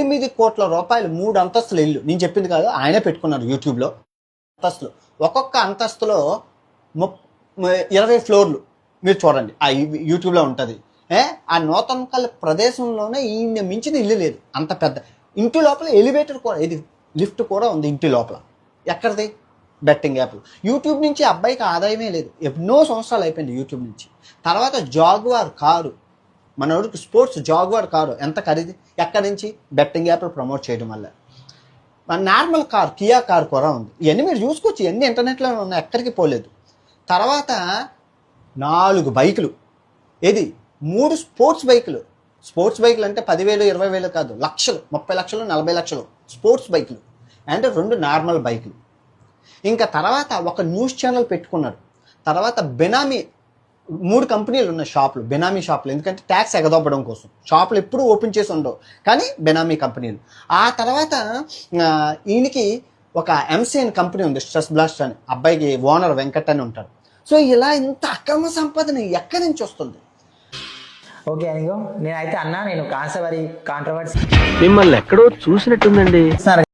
8 కోట్ల రూపాయలు 3 అంతస్తుల ఇల్లు. నేను చెప్పింది కాదు, ఆయనే పెట్టుకున్నారు యూట్యూబ్లో. అంతస్తులు, ఒక్కొక్క అంతస్తులో 20 ఫ్లోర్లు. మీరు చూడండి, ఆ యూట్యూబ్లో ఉంటుంది. ఆ నూతనకల్ ప్రదేశంలోనే ఈయన మించిన ఇల్లు లేదు. అంత పెద్ద ఇంటి లోపల ఎలివేటర్ కూడా, ఇది లిఫ్ట్ కూడా ఉంది ఇంటి లోపల. ఎక్కడిది? Betting app. యూట్యూబ్ నుంచి అబ్బాయికి ఆదాయమే లేదు. ఎన్నో సంవత్సరాలు అయిపోయింది యూట్యూబ్ నుంచి. తర్వాత జాగ్వార్ కారు, మనోడికి స్పోర్ట్స్ జాగ్వార్ కారు ఎంత ఖరీదు? ఎక్కడి నుంచి? బెట్టింగ్ యాప్లు ప్రమోట్ చేయడం వల్ల. నార్మల్ కార్, కియా కార్ కూడా ఉంది. ఇవన్నీ మీరు చూసుకోవచ్చు, ఇవన్నీ ఇంటర్నెట్లో ఉన్నాయి, ఎక్కడికి పోలేదు. తర్వాత 4 బైకులు, ఏది 3 స్పోర్ట్స్ బైకులు. స్పోర్ట్స్ బైకులు అంటే 10,000 20,000 కాదు, లక్షలు, 30 లక్షలు 40 లక్షలు స్పోర్ట్స్ బైకులు. అంటే 2 నార్మల్ బైకులు. ఇంకా తర్వాత ఒక న్యూస్ ఛానల్ పెట్టుకున్నాడు. తర్వాత బెనామీ 3 కంపెనీలు ఉన్నాయి షాపులు, బెనామీ షాపులు. ఎందుకంటే ట్యాక్స్ ఎగదొబ్బడం కోసం. షాపులు ఎప్పుడూ ఓపెన్ చేసి ఉండవు, కానీ బెనామీ కంపెనీలు. ఆ తర్వాత ఈయనకి ఒక ఎంసీఎన్ కంపెనీ ఉంది, స్ట్రెస్ బ్లాస్ట్ అని. అబ్బాయికి ఓనర్ వెంకట్ అని ఉంటారు. సో ఇలా ఇంత అక్రమ సంపాదన ఎక్కడి నుంచి వస్తుంది? ఓకే అనిగో, నేనైతే అన్నా, నేను కాంట్రవర్సీ మిమ్మల్ని ఎక్కడో చూసినట్టుందండి.